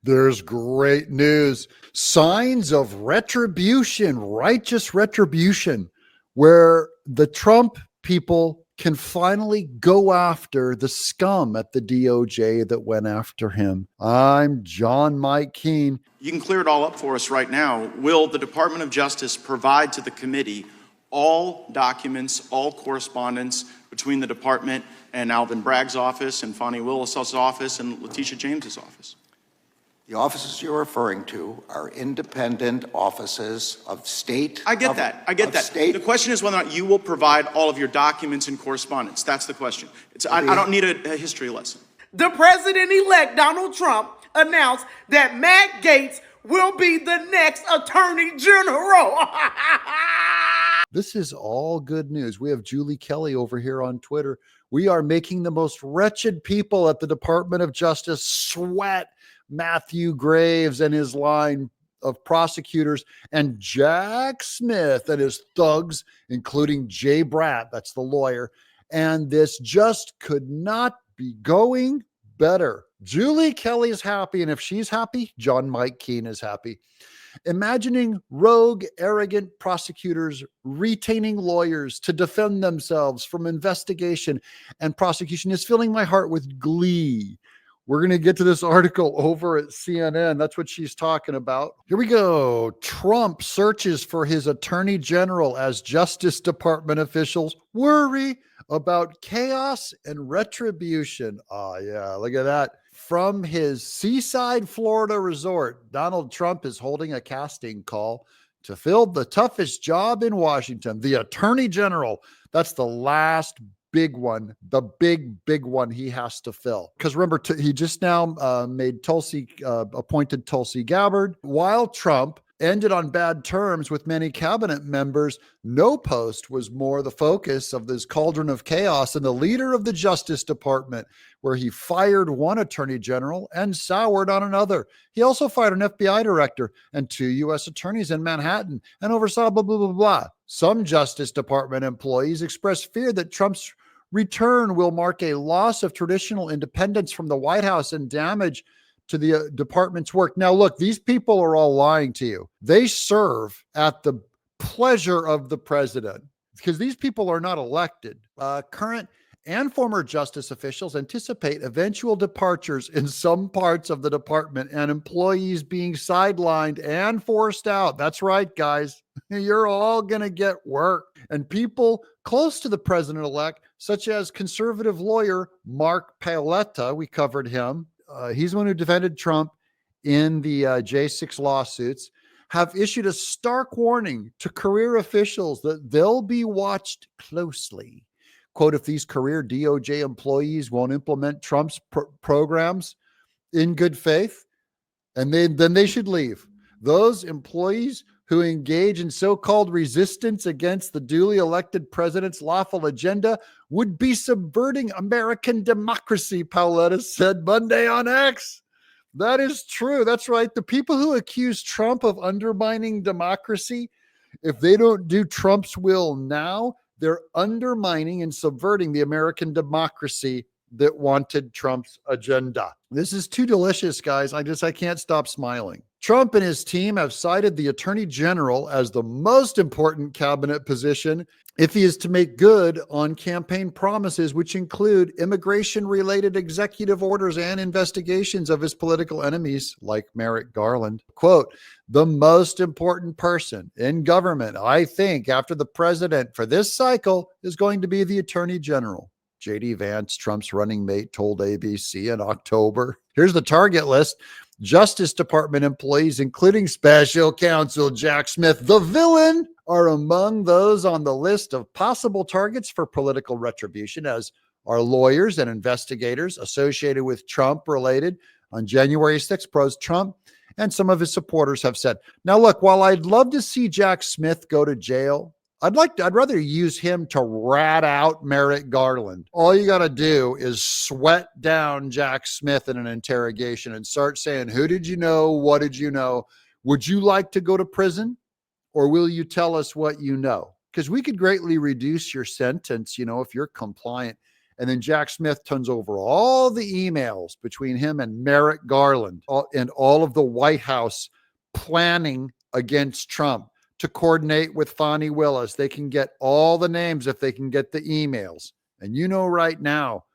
There's great news. Signs of retribution, righteous retribution, where the Trump people can finally go after the scum at the DOJ that went after him. I'm John Mike Keene. You can clear it all up for us right now. Will the Department of Justice provide to the committee all documents, all correspondence between the department and Alvin Bragg's office and Fonnie Willis's office and Letitia James's office? The offices you're referring to are independent offices of state. I get that. The question is whether or not you will provide all of your documents and correspondence. That's the question. I don't need a history lesson. The president-elect Donald Trump announced that Matt Gaetz will be the next attorney general. This is all good news. We have Julie Kelly over here on Twitter. We are making the most wretched people at the Department of Justice sweat Matthew Graves and his line of prosecutors and Jack Smith and his thugs, including Jay Bratt, that's the lawyer. And this just could not be going better. Julie Kelly is happy. And if she's happy, John Mike Keene is happy. Imagining rogue, arrogant prosecutors retaining lawyers to defend themselves from investigation and prosecution is filling my heart with glee. We're going to get to this article over at CNN. That's what she's talking about. Here we go. Trump searches for his attorney general as Justice Department officials worry about chaos and retribution. Oh, yeah. Look at that. From his seaside Florida resort, Donald Trump is holding a casting call to fill the toughest job in Washington, the attorney general. That's the last big one, the big one he has to fill. Because remember, he just now appointed Tulsi Gabbard. While Trump ended on bad terms with many cabinet members, no post was more the focus of this cauldron of chaos than the leader of the Justice Department, where he fired one attorney general and soured on another. He also fired an FBI director and 2 U.S. attorneys in Manhattan and oversaw blah, blah, blah, blah. Some Justice Department employees expressed fear that Trump's return will mark a loss of traditional independence from the White House and damage to the department's work. Now, look, these people are all lying to you. They serve at the pleasure of the president because these people are not elected. Current and former justice officials anticipate eventual departures in some parts of the department and employees being sidelined and forced out. That's right, guys. You're all going to get work. And people close to the president-elect, such as conservative lawyer Mark Paoletta, we covered him. He's the one who defended Trump in the J6 lawsuits, have issued a stark warning to career officials that they'll be watched closely. Quote, if these career DOJ employees won't implement Trump's programs in good faith, and then they should leave. Those employees who engage in so-called resistance against the duly elected president's lawful agenda would be subverting American democracy, Paoletta said Monday on X. That is true. That's right. The people who accuse Trump of undermining democracy, if they don't do Trump's will now, they're undermining and subverting the American democracy that wanted Trump's agenda. This is too delicious, guys. I can't stop smiling. Trump and his team have cited the attorney general as the most important cabinet position if he is to make good on campaign promises, which include immigration-related executive orders and investigations of his political enemies, like Merrick Garland. Quote, the most important person in government, I think, after the president for this cycle is going to be the attorney general. J.D. Vance, Trump's running mate, told ABC in October. Here's the target list. Justice Department employees, including special counsel Jack Smith, the villain, are among those on the list of possible targets for political retribution, as are lawyers and investigators associated with Trump-related on January 6th, pro-Trump, and some of his supporters have said. Now, look, while I'd love to see Jack Smith go to jail, I'd rather use him to rat out Merrick Garland. All you got to do is sweat down Jack Smith in an interrogation and start saying, who did you know? What did you know? Would you like to go to prison, or will you tell us what you know? Because we could greatly reduce your sentence, if you're compliant And then Jack Smith turns over all the emails between him and Merrick Garland and all of the White House planning against Trump to coordinate with Fani Willis. They can get all the names if they can get the emails. And you know right now,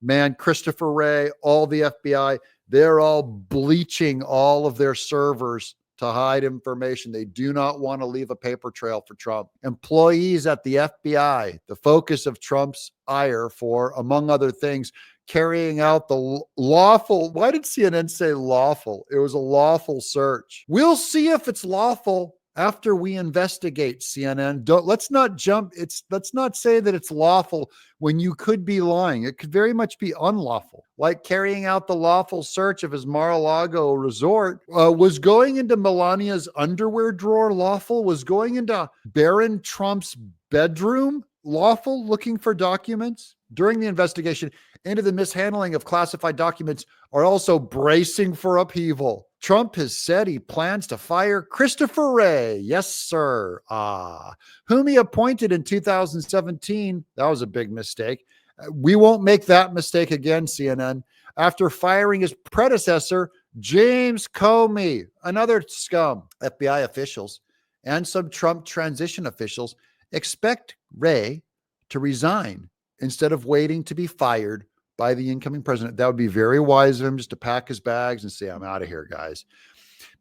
man, Christopher Wray, all the FBI, they're all bleaching all of their servers to hide information. They do not want to leave a paper trail for Trump. Employees at the FBI, the focus of Trump's ire for, among other things, carrying out the lawful, why did CNN say lawful? It was a lawful search. We'll see if it's lawful after we investigate, CNN. Let's not say that it's lawful when you could be lying. It could very much be unlawful, like carrying out the lawful search of his Mar-a-Lago resort. Was going into Melania's underwear drawer lawful? Was going into Barron Trump's bedroom lawful, looking for documents? During the investigation into the mishandling of classified documents are also bracing for upheaval. Trump has said he plans to fire Christopher Wray. Yes, sir. Whom he appointed in 2017. That was a big mistake. We won't make that mistake again, CNN. After firing his predecessor, James Comey, another scum. FBI officials and some Trump transition officials expect Wray to resign instead of waiting to be fired by the incoming president. That would be very wise of him just to pack his bags and say, I'm out of here, guys.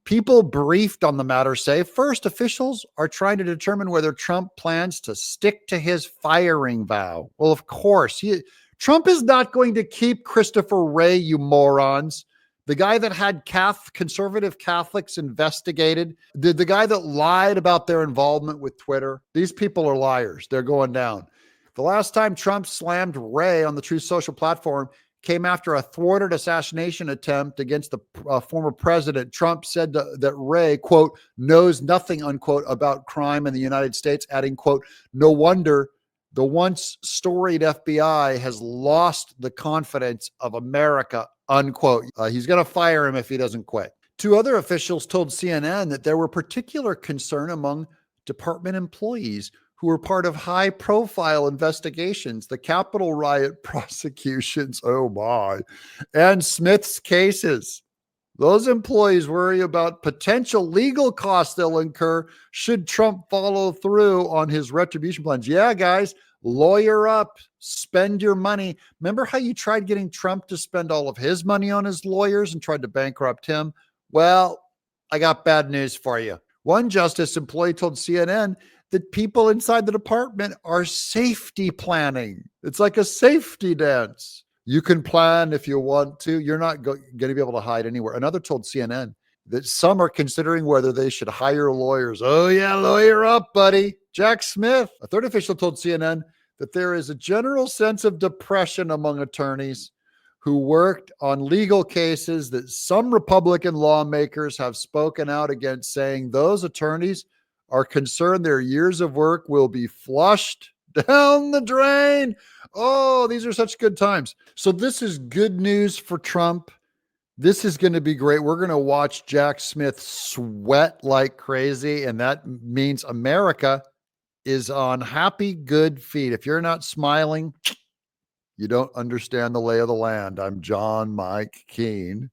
People briefed on the matter say, first, officials are trying to determine whether Trump plans to stick to his firing vow. Well, of course, Trump is not going to keep Christopher Wray, you morons. The guy that had conservative Catholics investigated, the guy that lied about their involvement with Twitter. These people are liars. They're going down. The last time Trump slammed Wray on the Truth Social platform came after a thwarted assassination attempt against the former president. Trump said that Wray, quote, knows nothing, unquote, about crime in the United States, adding, quote, no wonder the once storied FBI has lost the confidence of America, unquote. He's going to fire him if he doesn't quit. Two other officials told CNN that there were particular concern among department employees who were part of high-profile investigations, the Capitol riot prosecutions, oh my, and Smith's cases. Those employees worry about potential legal costs they'll incur should Trump follow through on his retribution plans. Yeah, guys, lawyer up, spend your money. Remember how you tried getting Trump to spend all of his money on his lawyers and tried to bankrupt him? Well, I got bad news for you. One justice employee told CNN that people inside the department are safety planning. It's like a safety dance. You can plan if you want to. You're not going to be able to hide anywhere. Another told CNN that some are considering whether they should hire lawyers. Oh yeah, lawyer up, buddy. Jack Smith. A third official told CNN that there is a general sense of depression among attorneys who worked on legal cases, that some Republican lawmakers have spoken out against, saying those attorneys are concerned their years of work will be flushed down the drain. Oh, these are such good times. So this is good news for Trump. This is going to be great. We're going to watch Jack Smith sweat like crazy, and that means America is on happy, good feet. If you're not smiling, you don't understand the lay of the land. I'm John Mike Keene.